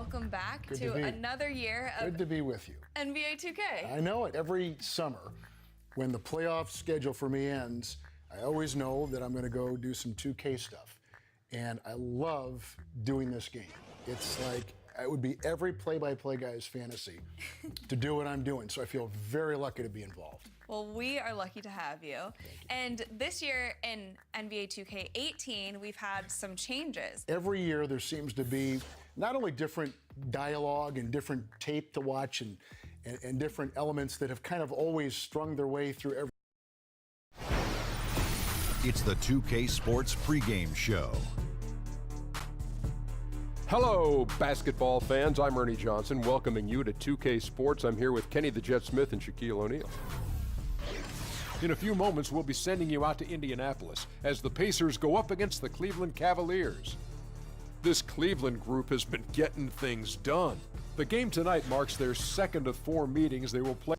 welcome back Good to another year of Good to be with you. NBA 2K. I know it. Every summer, when the playoff schedule for me ends, I always know that I'm going to go do some 2K stuff. And I love doing this game. It's like, it would be every play-by-play guy's fantasy to do what I'm doing. So I feel very lucky to be involved. Well, we are lucky to have you. And this year in NBA 2K18, we've had some changes. Every year there seems to be not only different dialogue and different tape to watch and different elements that have kind of always strung their way through every. It's the 2K Sports pregame show. Hello, basketball fans. I'm Ernie Johnson, welcoming you to 2K Sports. I'm here with Kenny the Jet Smith and Shaquille O'Neal. In a few moments, we'll be sending you out to Indianapolis as the Pacers go up against the Cleveland Cavaliers. This Cleveland group has been getting things done. The game tonight marks their second of 4 meetings they will play.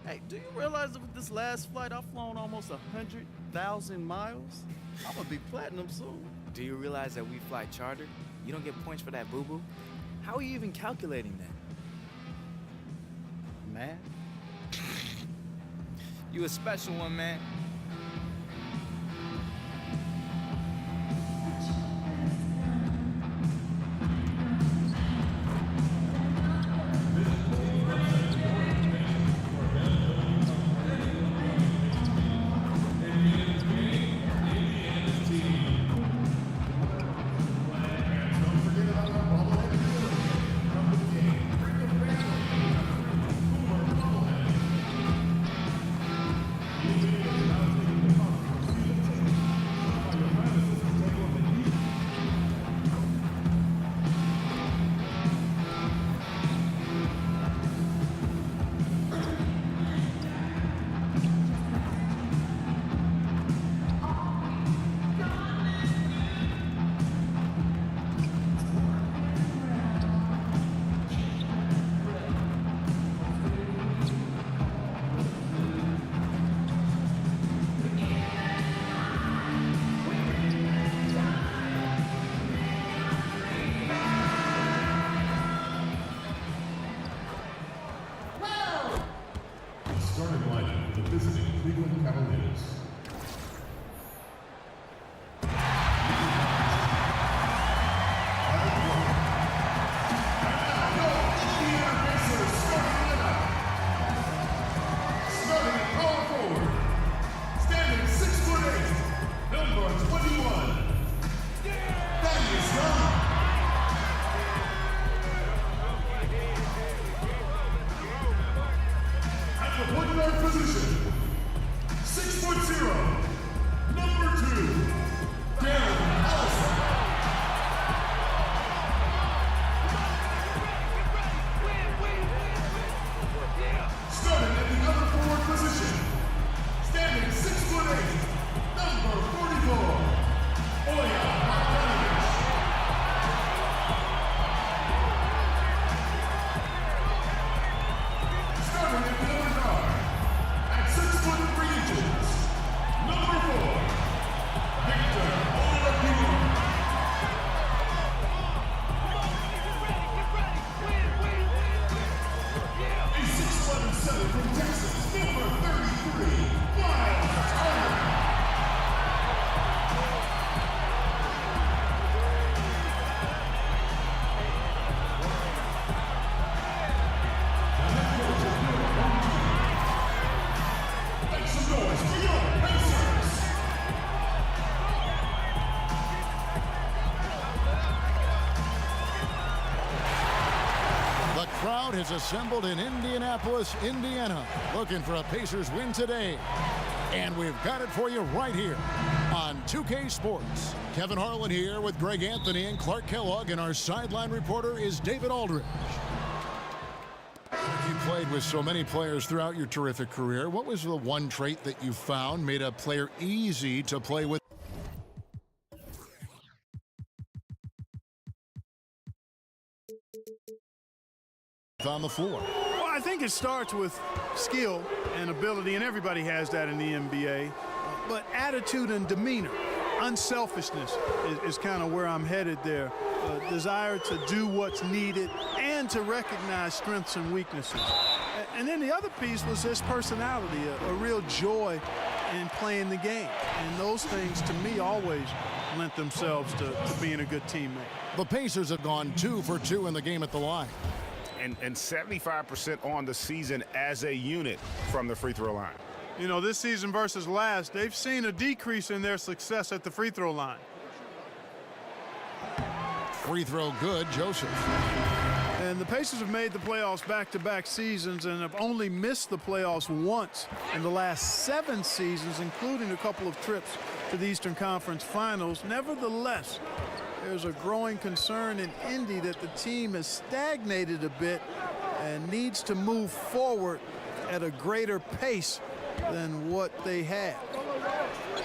Hey, do you realize that with this last flight, I've flown almost 100,000 miles? I'm gonna be platinum soon. Do you realize that we fly charter? You don't get points for that, boo-boo. How are you even calculating that? Man. You a special one, man. Starting lineup for the visiting Cleveland Cavaliers. Starting at power forward, standing 6'8", number 21, Thaddeus Young. At the point guard position, 6'0", number 2, Darren Allison. Starting at the other forward position, standing 6'8", number 44, Oya Marjanovic. Starting at the other guard, at 6'3", number 4, Victor Oladipo. A 6'7" from Texas, number 33, Miles Turner. Make some noise for your Pacers. The crowd is assembled in Indianapolis, Indiana, looking for a Pacers win today. And we've got it for you right here on 2K Sports. Kevin Harlan here with Greg Anthony and Clark Kellogg, and our sideline reporter is David Aldridge. You played with so many players throughout your terrific career. What was the one trait that you found made a player easy to play with? On the floor. Well, I think it starts with skill and ability, and everybody has that in the NBA. But attitude and demeanor, unselfishness is kind of where I'm headed there. Desire to do what's needed and to recognize strengths and weaknesses. And then the other piece was his personality, a real joy in playing the game. And those things, to me, always lent themselves to being a good teammate. The Pacers have gone 2 for 2 in the game at the line. And 75% on the season as a unit from the free throw line. You know, this season versus last, they've seen a decrease in their success at the free throw line. Free throw good, Joseph. And the Pacers have made the playoffs back-to-back seasons and have only missed the playoffs once in the last 7 seasons, including a couple of trips to the Eastern Conference Finals. Nevertheless, there's a growing concern in Indy that the team has stagnated a bit and needs to move forward at a greater pace than what they have.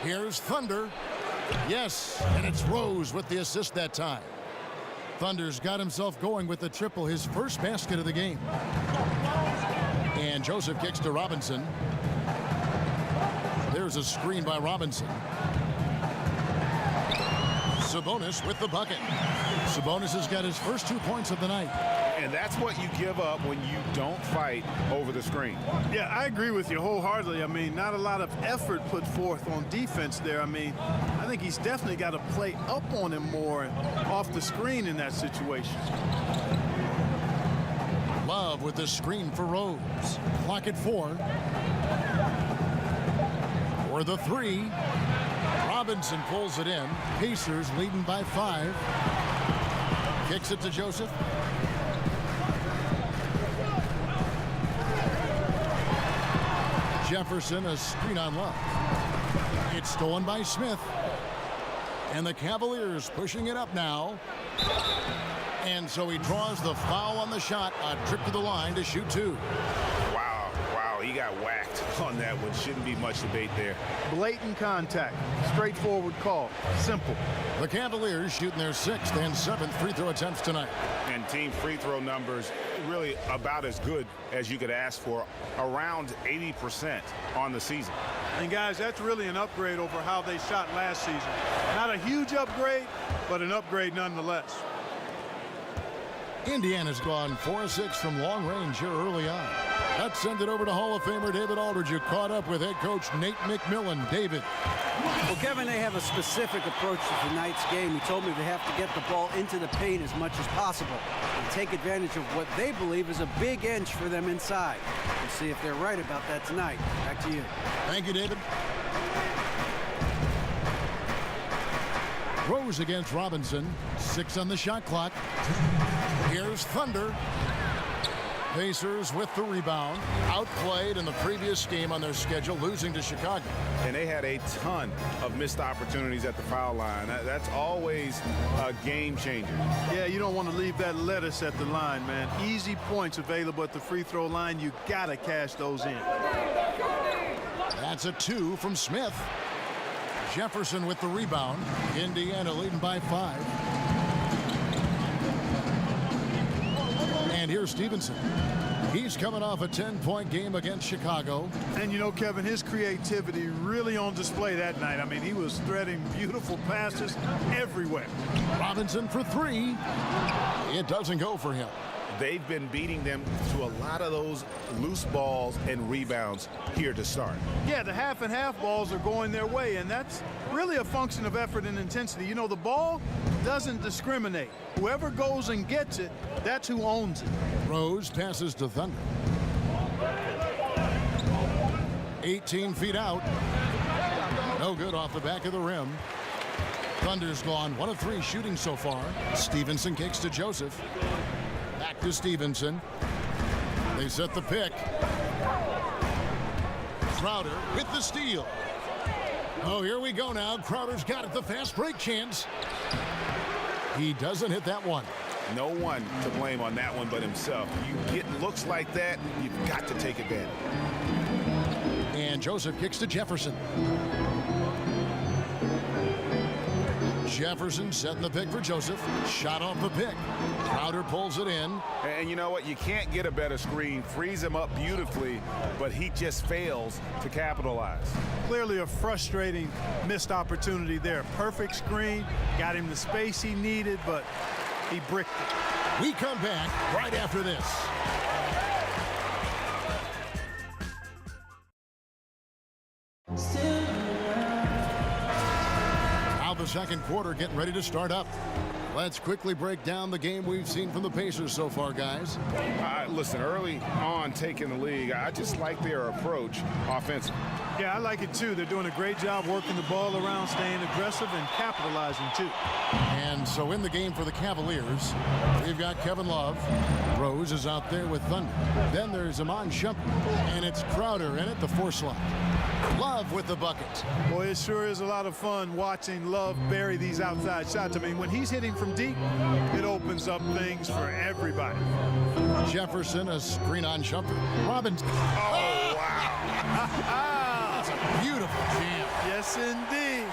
Here's Thunder. Yes, and it's Rose with the assist that time. Thunder's got himself going with the triple, his first basket of the game. And Joseph kicks to Robinson. There's a screen by Robinson. Sabonis with the bucket. Sabonis has got his first 2 points of the night. And that's what you give up when you don't fight over the screen. Yeah, I agree with you wholeheartedly. I mean, not a lot of effort put forth on defense there. I mean, I think he's definitely got to play up on him more off the screen in that situation. Love with the screen for Rose. Clock at 4. For the 3. Robinson pulls it in. Pacers leading by 5. Kicks it to Joseph. Jefferson, a screen on Love. It's stolen by Smith. And the Cavaliers pushing it up now. And so he draws the foul on the shot. A trip to the line to shoot 2. Wow, he got whacked on that one. Shouldn't be much debate there. Blatant contact. Straightforward call. Simple. The Cavaliers shooting their 6th and 7th free throw attempts tonight. And team free throw numbers really about as good as you could ask for, around 80% on the season. And guys, that's really an upgrade over how they shot last season. Not a huge upgrade, but an upgrade nonetheless. Indiana's gone 4-6 from long range here early on. Let's send it over to Hall of Famer David Aldridge, who caught up with head coach Nate McMillan. David. Well, Kevin, they have a specific approach to tonight's game. He told me they have to get the ball into the paint as much as possible and take advantage of what they believe is a big inch for them inside. We'll see if they're right about that tonight. Back to you. Thank you, David. Rose against Robinson. 6 on the shot clock. Here's Thunder. Pacers with the rebound. Outplayed in the previous game on their schedule, losing to Chicago. And they had a ton of missed opportunities at the foul line. That's always a game changer. Yeah, you don't want to leave that lettuce at the line, man. Easy points available at the free throw line. You got to cash those in. That's a 2 from Smith. Jefferson with the rebound. Indiana leading by 5. And here's Stevenson. He's coming off a 10-point game against Chicago. And you know, Kevin, his creativity really on display that night. I mean, he was threading beautiful passes everywhere. Robinson for 3. It doesn't go for him. They've been beating them to a lot of those loose balls and rebounds here to start. Yeah, the half and half balls are going their way, and that's really a function of effort and intensity. You know, the ball doesn't discriminate. Whoever goes and gets it, that's who owns it. Rose passes to Thunder. 18 feet out. No good off the back of the rim. Thunder's gone 1 of 3 shooting so far. Stevenson kicks to Joseph. Back to Stevenson. They set the pick. Crowder with the steal. Oh, here we go now. Crowder's got it. The fast break chance. He doesn't hit that one. No one to blame on that one but himself. You get looks like that, you've got to take advantage. And Joseph kicks to Jefferson. Jefferson setting the pick for Joseph. Shot off the pick. Crowder pulls it in. And you know what? You can't get a better screen. Frees him up beautifully, but he just fails to capitalize. Clearly a frustrating missed opportunity there. Perfect screen, got him the space he needed, but he bricked it. We come back right after this. Now the second quarter getting ready to start up. Let's quickly break down the game we've seen from the Pacers so far, guys. Listen, early on taking the league, I just like their approach offensively. Yeah, I like it too. They're doing a great job working the ball around, staying aggressive, and capitalizing too. And so in the game for the Cavaliers, we've got Kevin Love. Rose is out there with Thunder. Then there's Iman Shumpert, and it's Crowder in at the 4 slot. Love with the bucket. Boy, it sure is a lot of fun watching Love bury these outside shots. I mean, when he's hitting from deep, it opens up things for everybody. Jefferson, a screen on Shumpert. Robbins. Oh, wow. That's a beautiful jam. Yes, indeed.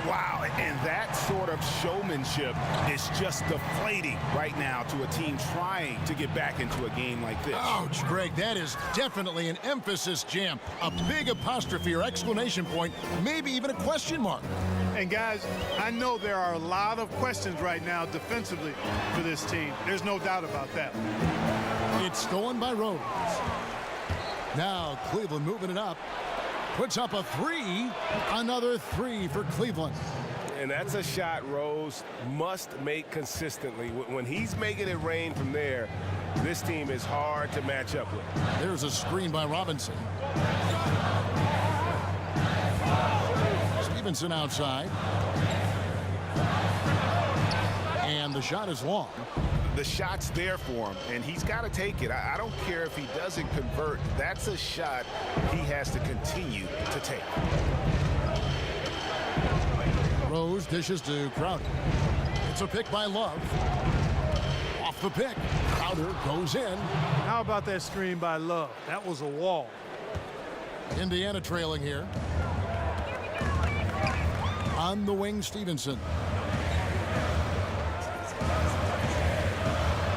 Wow, and that sort of showmanship is just deflating right now to a team trying to get back into a game like this. Ouch, Greg, that is definitely an emphasis jam. A big apostrophe or exclamation point, maybe even a question mark. And guys, I know there are a lot of questions right now defensively for this team. There's no doubt about that. It's stolen by Rose. Now Cleveland moving it up. Puts up a 3. Another 3 for Cleveland. And that's a shot Rose must make consistently. When he's making it rain from there, this team is hard to match up with. There's a screen by Robinson. Stevenson outside. And the shot is long. The shot's there for him, and he's got to take it. I don't care if he doesn't convert. That's a shot he has to continue to take. Rose dishes to Crowder. It's a pick by Love. Off the pick. Crowder goes in. How about that screen by Love? That was a wall. Indiana trailing here. On the wing, Stevenson.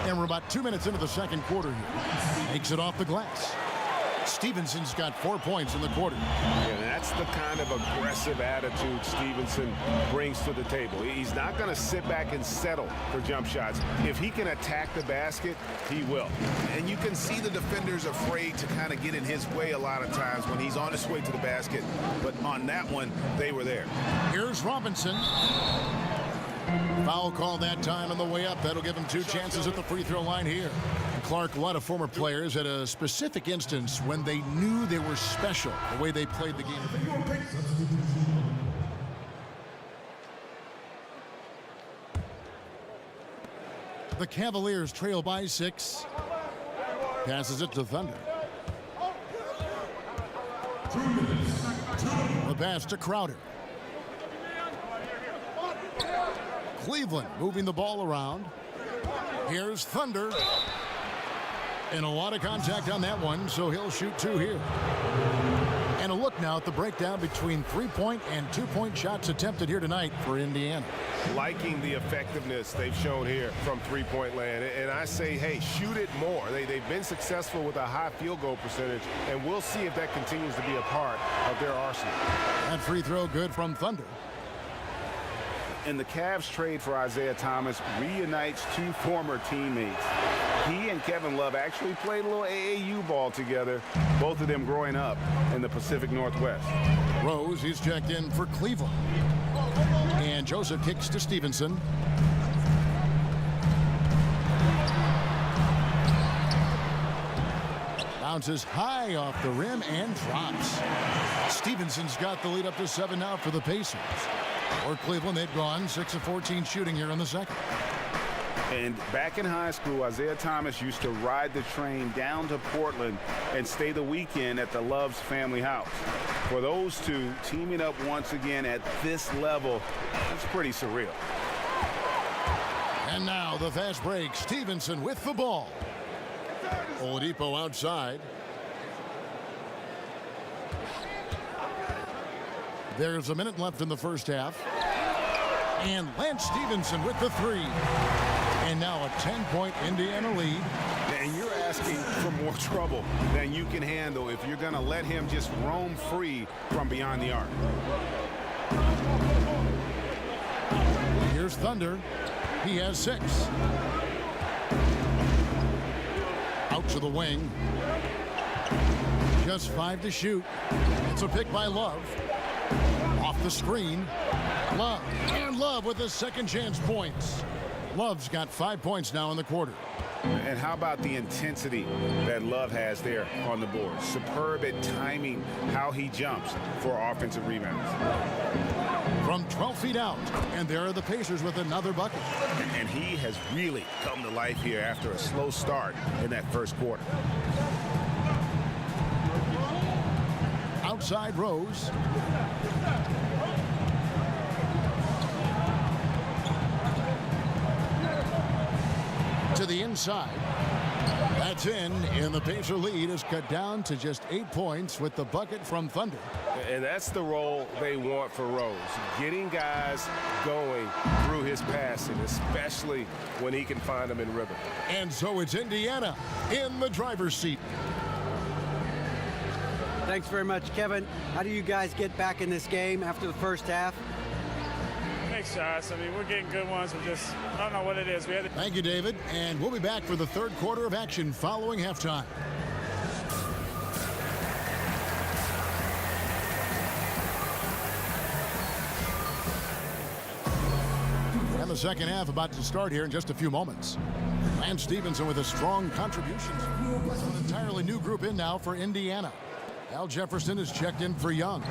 And we're about 2 minutes into the second quarter here. Makes it off the glass. Stevenson's got 4 points in the quarter. Yeah, that's the kind of aggressive attitude Stevenson brings to the table. He's not going to sit back and settle for jump shots. If he can attack the basket, he will. And you can see the defenders afraid to kind of get in his way a lot of times when he's on his way to the basket. But on that one, they were there. Here's Robinson. Foul call that time on the way up. That'll give him 2 chances at the free throw line here. Clark, a lot of former players had a specific instance when they knew they were special, the way they played the game. The Cavaliers trail by 6. Passes it to Thunder. The pass to Crowder. Cleveland moving the ball around. Here's Thunder. And a lot of contact on that one, so he'll shoot 2 here. And a look now at the breakdown between 3-point and 2-point shots attempted here tonight for Indiana. Liking the effectiveness they've shown here from three-point land. And I say, hey, shoot it more. They've been successful with a high field goal percentage, and we'll see if that continues to be a part of their arsenal. That free throw good from Thunder. And the Cavs trade for Isaiah Thomas reunites 2 former teammates. He and Kevin Love actually played a little AAU ball together, both of them growing up in the Pacific Northwest. Rose, he's checked in for Cleveland. And Joseph kicks to Stevenson. Bounces high off the rim and drops. Stevenson's got the lead up to 7 now for the Pacers. For Cleveland, they've gone 6 of 14 shooting here in the second. And back in high school, Isaiah Thomas used to ride the train down to Portland and stay the weekend at the Love's family house. For those two, teaming up once again at this level, that's pretty surreal. And now the fast break. Stevenson with the ball. Oladipo outside. There's a minute left in the first half. And Lance Stevenson with the three. And now a 10-point Indiana lead. And you're asking for more trouble than you can handle if you're going to let him just roam free from beyond the arc. Here's Thunder. He has 6. Out to the wing. Just 5 to shoot. It's a pick by Love. Off the screen. Love. And Love with the second chance points. Love's got 5 points now in the quarter. And how about the intensity that Love has there on the board? Superb at timing how he jumps for offensive rebounds. From 12 feet out, and there are the Pacers with another bucket. And he has really come to life here after a slow start in that first quarter. Outside Rose. To the inside. That's in, and the Pacer lead is cut down to just 8 points with the bucket from Thunder. And that's the role they want for Rose, getting guys going through his passing, especially when he can find them in rhythm. And so it's Indiana in the driver's seat. Thanks very much, Kevin. How do you guys get back in this game after the first half? Make shots. I mean, we're getting good ones. We just, I don't know what it is. Thank you, David. And we'll be back for the third quarter of action following halftime. And the second half about to start here in just a few moments. Lance Stevenson with a strong contribution. An entirely new group in now for Indiana. Al Jefferson is checked in for Young.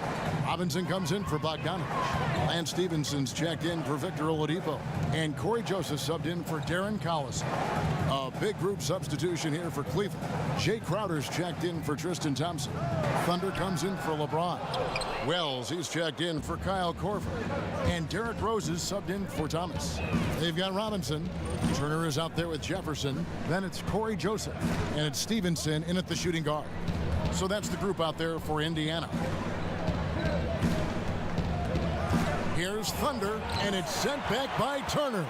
Robinson comes in for Bogdanovich. Lance Stevenson's checked in for Victor Oladipo. And Corey Joseph subbed in for Darren Collison. A big group substitution here for Cleveland. Jay Crowder's checked in for Tristan Thompson. Thunder comes in for LeBron. Wells, he's checked in for Kyle Korver. And Derrick Rose is subbed in for Thomas. They've got Robinson. Turner is out there with Jefferson. Then it's Corey Joseph. And it's Stevenson in at the shooting guard. So that's the group out there for Indiana. Here's Thunder, and it's sent back by Turner.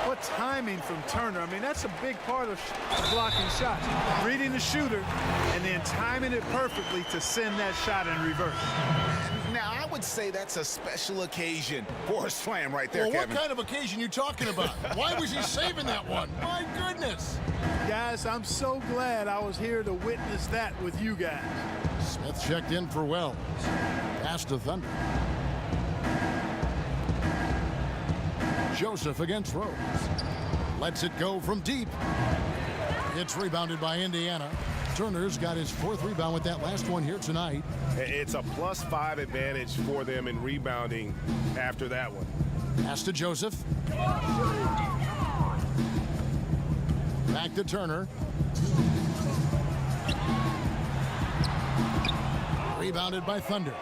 What timing from Turner. I mean, that's a big part of blocking shots. Reading the shooter and then timing it perfectly to send that shot in reverse. Now, I would say that's a special occasion for a slam right there, well, Kevin. What kind of occasion you talking about? Why was he saving that one? My goodness. Guys, I'm so glad I was here to witness that with you guys. Smith checked in for Wells. Pass to Thunder. Joseph against Rose. Lets it go from deep. It's rebounded by Indiana. Turner's got his 4th rebound with that last one here tonight. It's a +5 advantage for them in rebounding after that one. Pass to Joseph. Back to Turner. Rebounded by Thunder.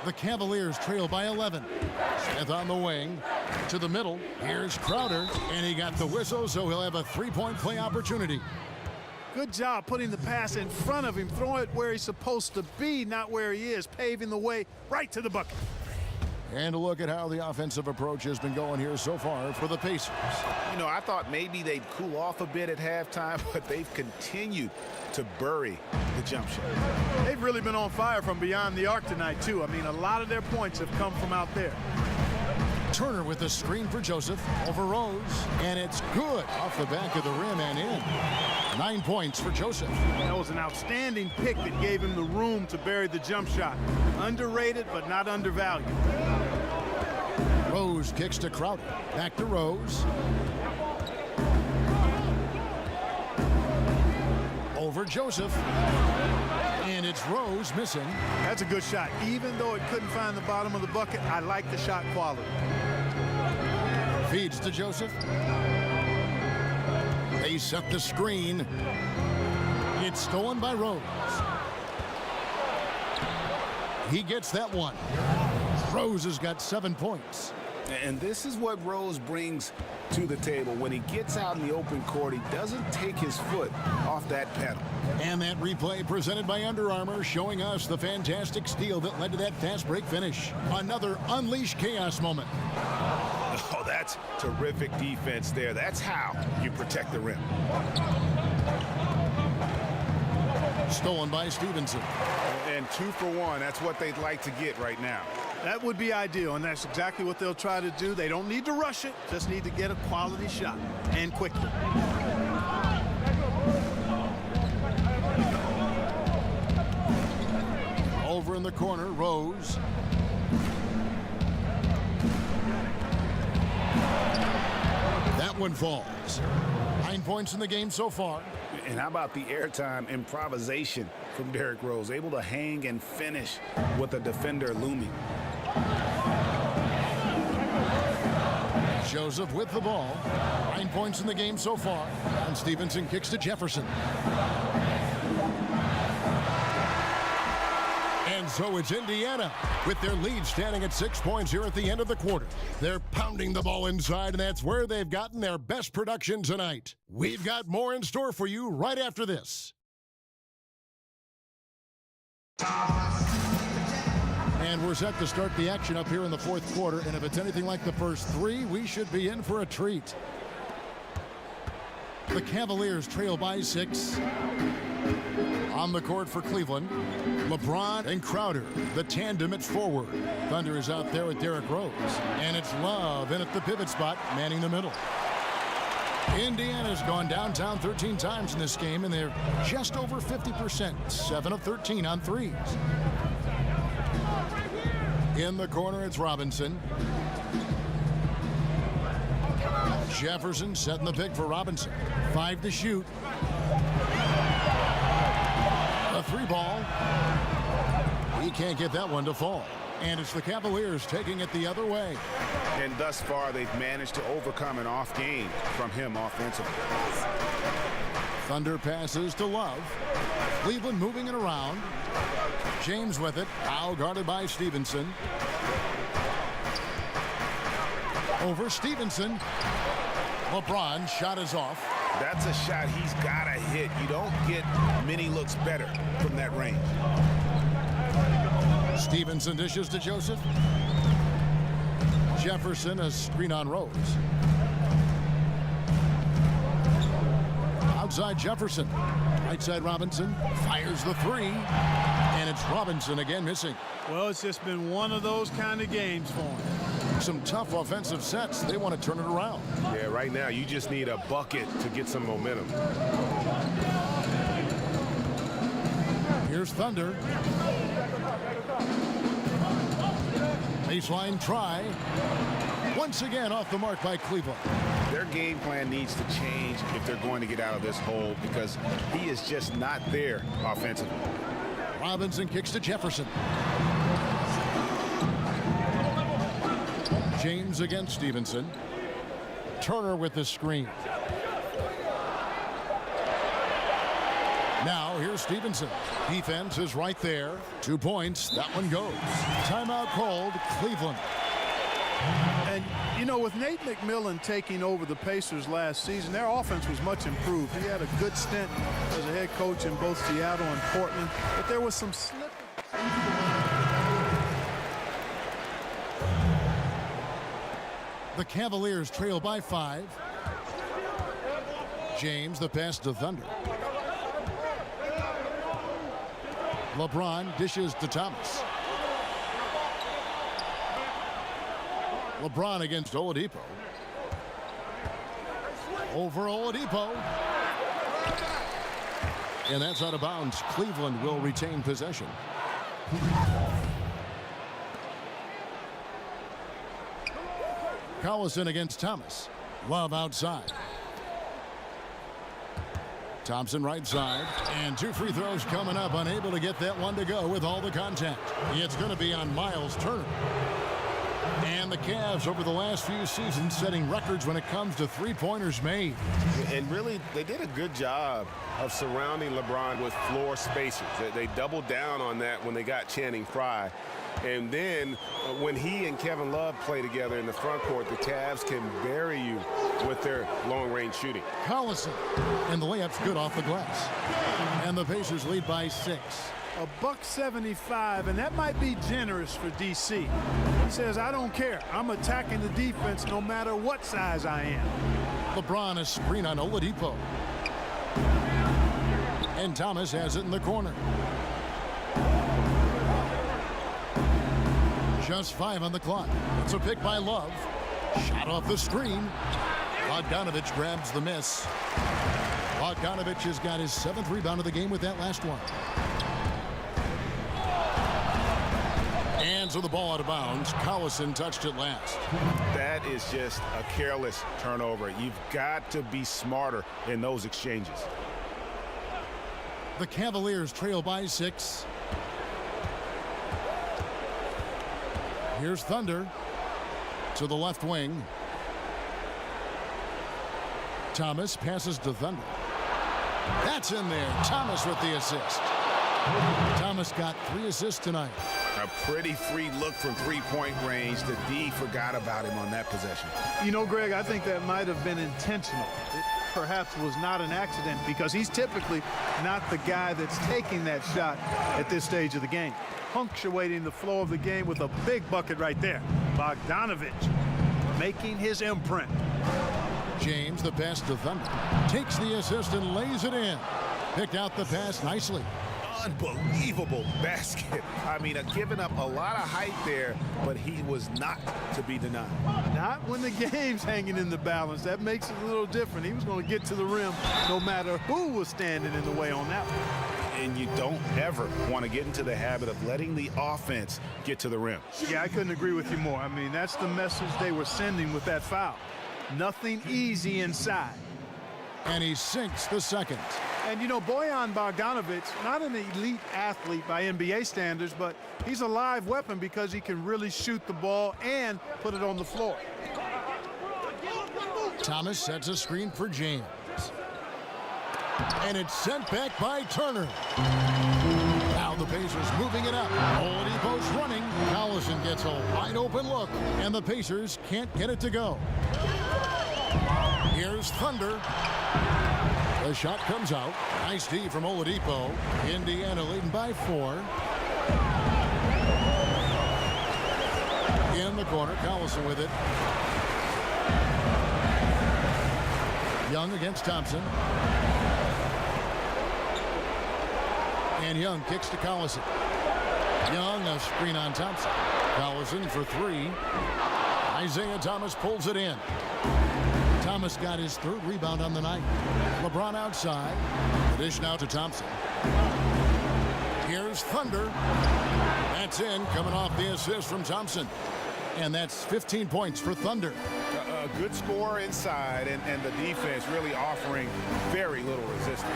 The Cavaliers trail by 11. Smith on the wing. To the middle. Here's Crowder. And he got the whistle, so he'll have a 3-point play opportunity. Good job putting the pass in front of him, throwing it where he's supposed to be, not where he is, paving the way right to the bucket. And a look at how the offensive approach has been going here so far for the Pacers. You know, I thought maybe they'd cool off a bit at halftime, but they've continued to bury the jump shot. They've really been on fire from beyond the arc tonight, too. I mean, a lot of their points have come from out there. Turner with the screen for Joseph over Rose, and it's good off the back of the rim and in. 9 points for Joseph. That was an outstanding pick that gave him the room to bury the jump shot. Underrated, but not undervalued. Rose kicks to Crowder. Back to Rose. Over Joseph. And it's Rose missing. That's a good shot. Even though it couldn't find the bottom of the bucket, I like the shot quality. Feeds to Joseph. They set the screen. It's stolen by Rose. He gets that one. Rose has got 7 points. And this is what Rose brings to the table. When he gets out in the open court, he doesn't take his foot off that pedal. And that replay presented by Under Armour, showing us the fantastic steal that led to that fast break finish. Another unleashed chaos moment. Oh, that's terrific defense there. That's how you protect the rim. Stolen by Stevenson. And 2 for 1. That's what they'd like to get right now. That would be ideal, and that's exactly what they'll try to do. They don't need to rush it, just need to get a quality shot, and quickly. Over in the corner, Rose. That one falls. 9 points in the game so far. And how about the airtime improvisation from Derrick Rose, able to hang and finish with a defender looming. Joseph with the ball. 9 points in the game so far. And Stevenson kicks to Jefferson. And so it's Indiana with their lead standing at 6 points here at the end of the quarter. They're pounding the ball inside, and that's where they've gotten their best production tonight. We've got more in store for you right after this. And we're set to start the action up here in the fourth quarter, and if it's anything like the first 3, we should be in for a treat. The Cavaliers trail by 6. On the court for Cleveland, LeBron and Crowder, the tandem at forward. Thunder is out there with Derrick Rose. And it's Love in at the pivot spot, manning the middle. Indiana's gone downtown 13 times in this game, and they're just over 50%, 7 of 13 on threes. In the corner, it's Robinson. Jefferson setting the pick for Robinson. 5 to shoot. A 3-ball. He can't get that one to fall. And it's the Cavaliers taking it the other way. And thus far, they've managed to overcome an off game from him offensively. Thunder passes to Love. Cleveland moving it around. James with it. Foul guarded by Stevenson. Over Stevenson. LeBron shot is off. That's a shot he's got to hit. You don't get many looks better from that range. Stevenson dishes to Joseph. Jefferson, a screen on Rose. Outside Jefferson. Right side Robinson. Fires the 3. And it's Robinson again missing. Well, it's just been one of those kind of games for him. Some tough offensive sets. They want to turn it around. Yeah, right now you just need a bucket to get some momentum. Here's Thunder. Baseline try. Once again off the mark by Cleveland. Their game plan needs to change if they're going to get out of this hole, because he is just not there offensively. Robinson kicks to Jefferson. James against Stevenson. Turner with the screen. Now here's Stevenson. Defense is right there. 2 points. That one goes. Timeout called, Cleveland. And, you know, with Nate McMillan taking over the Pacers last season, their offense was much improved. He had a good stint as a head coach in both Seattle and Portland, but there was some slipping. The Cavaliers trail by 5. James, the pass to Thunder. LeBron dishes to Thomas. LeBron against Oladipo. Over Oladipo. And that's out of bounds. Cleveland will retain possession. Collison against Thomas. Love outside. Thompson right side. And 2 free throws coming up. Unable to get that one to go with all the contact. It's going to be on Miles Turner. And the Cavs over the last few seasons setting records when it comes to three-pointers made. And really, they did a good job of surrounding LeBron with floor spacers. They doubled down on that when they got Channing Frye. And then when he and Kevin Love play together in the front court, the Cavs can bury you with their long-range shooting. Collison, and the layup's good off the glass. And the Pacers lead by 6. $175, and that might be generous for DC. He says, I don't care. I'm attacking the defense no matter what size I am. LeBron a screen on Oladipo. And Thomas has it in the corner. Just 5 on the clock. It's a pick by Love. Shot off the screen. Bogdanovich grabs the miss. Bogdanovich has got his 7th rebound of the game with that last one. And so the ball out of bounds. Collison touched it last. That is just a careless turnover. You've got to be smarter in those exchanges. The Cavaliers trail by 6. Here's Thunder to the left wing. Thomas passes to Thunder. That's in there. Thomas with the assist. Thomas got 3 assists tonight. A pretty free look from three-point range. The D forgot about him on that possession. You know, Greg, I think that might have been intentional. It perhaps was not an accident because he's typically not the guy that's taking that shot at this stage of the game. Punctuating the flow of the game with a big bucket right there. Bogdanovich making his imprint. James, the pass to Thunder, takes the assist and lays it in. Picked out the pass nicely. Unbelievable basket. I mean, giving up a lot of height there, but he was not to be denied. Not when the game's hanging in the balance. That makes it a little different. He was going to get to the rim no matter who was standing in the way on that one. And you don't ever want to get into the habit of letting the offense get to the rim. Yeah, I couldn't agree with you more. I mean, that's the message they were sending with that foul. Nothing easy inside. And he sinks the second. And, you know, Bojan Bogdanovic, not an elite athlete by NBA standards, but he's a live weapon because he can really shoot the ball and put it on the floor. Thomas sets a screen for James. And it's sent back by Turner. Now the Pacers moving it up. Oladipo's running. Collison gets a wide open look, and the Pacers can't get it to go. Here's Thunder. The shot comes out. Nice D from Oladipo. Indiana leading by 4. In the corner, Collison with it. Young against Thompson. And Young kicks to Collison. Young, a screen on Thompson. Collison for 3. Isaiah Thomas pulls it in. Thomas got his 3rd rebound on the night. LeBron outside. The dish now to Thompson. Here's Thunder. That's in, coming off the assist from Thompson. And that's 15 points for Thunder. A good score inside, and the defense really offering very little resistance.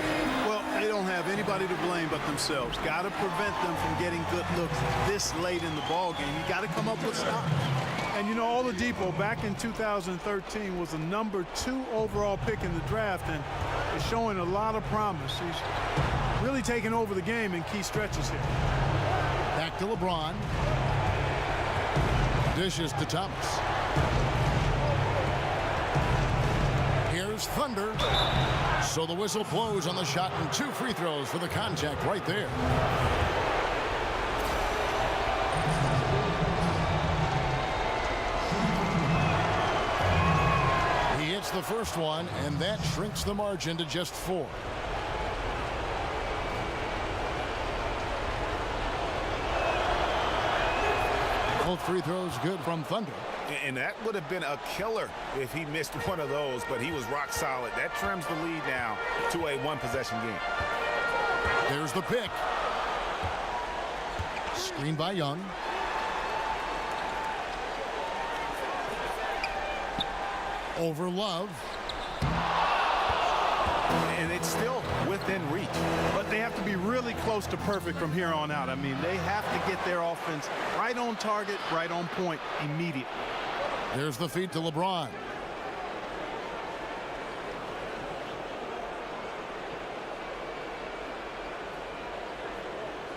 Well, they don't have anybody to blame but themselves. Got to prevent them from getting good looks this late in the ball game. You got to come up with stops. And you know, Oladipo back in 2013 was the number 2 overall pick in the draft, and is showing a lot of promise. He's really taking over the game in key stretches here. Back to LeBron. Dishes to Thomas. Here's Thunder. So the whistle blows on the shot and 2 free throws for the contact right there. He hits the first one, and that shrinks the margin to just 4. Both free throws good from Thunder. And that would have been a killer if he missed one of those, but he was rock solid. That trims the lead now to a 1-possession game. There's the pick. Screen by Young. Over Love. and it's still within reach. But they have to be really close to perfect from here on out. I mean, they have to get their offense right on target, right on point immediately. There's the feed to LeBron.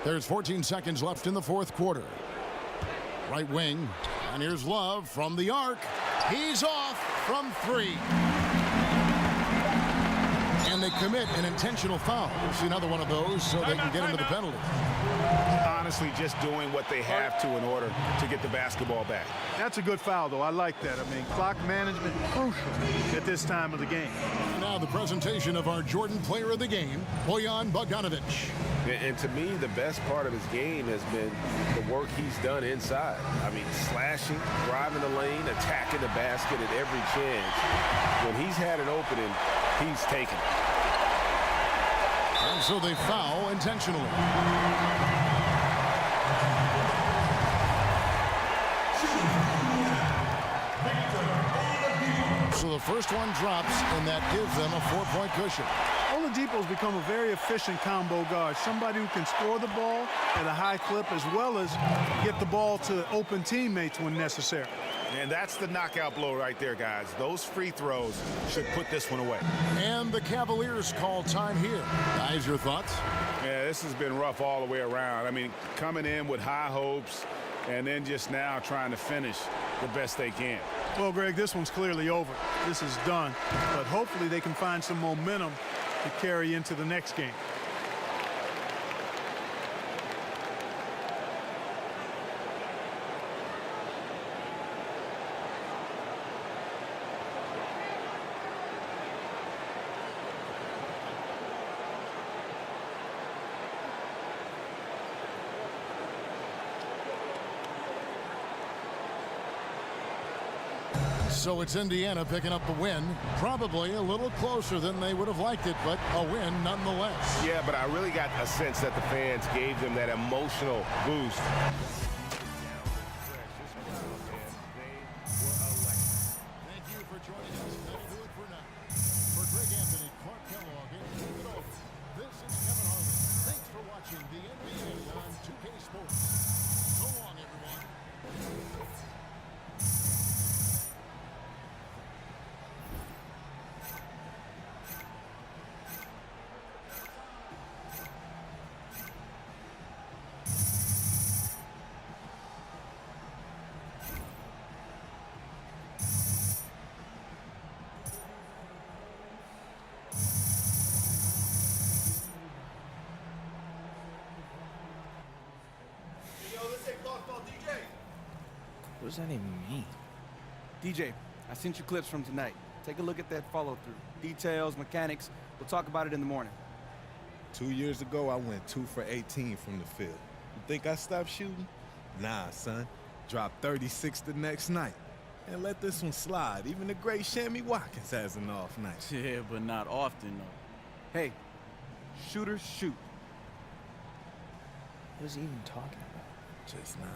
There's 14 seconds left in the fourth quarter. Right wing, and here's Love from the arc. He's off from three. And they commit an intentional foul. We'll see another one of those so they can get into the penalty. Honestly, just doing what they have to in order to get the basketball back. That's a good foul, though. I like that. I mean, clock management crucial at this time of the game. Now the presentation of our Jordan Player of the Game, Bojan Bogdanovic. And to me, the best part of his game has been the work he's done inside. I mean, slashing, driving the lane, attacking the basket at every chance. When he's had an opening, he's taken it. And so they foul intentionally. So the first one drops, and that gives them a 4-point cushion. Oladipo's become a very efficient combo guard, somebody who can score the ball at a high clip as well as get the ball to open teammates when necessary. And that's the knockout blow right there, guys. Those free throws should put this one away. And the Cavaliers call time here. Guys, your thoughts? Yeah, this has been rough all the way around. I mean, coming in with high hopes and then just now trying to finish the best they can. Well, Greg, this one's clearly over. This is done. But hopefully they can find some momentum to carry into the next game. So it's Indiana picking up the win. Probably a little closer than they would have liked it, but a win nonetheless. Yeah, but I really got a sense that the fans gave them that emotional boost. Thank you for joining us. That'll do it for now. For Greg Anthony, Clark Kellogg, and Kiboodro, this is Kevin Harlan. Thanks for watching the NBA on 2K Sports. So long, everyone. What does that even mean? DJ, I sent you clips from tonight. Take a look at that follow-through. Details, mechanics. We'll talk about it in the morning. 2 years ago, I went 2 for 18 from the field. You think I stopped shooting? Nah, son. Dropped 36 the next night. And let this one slide. Even the great Shammy Watkins has an off night. Yeah, but not often, though. Hey, shooters shoot. What is he even talking about? Just not.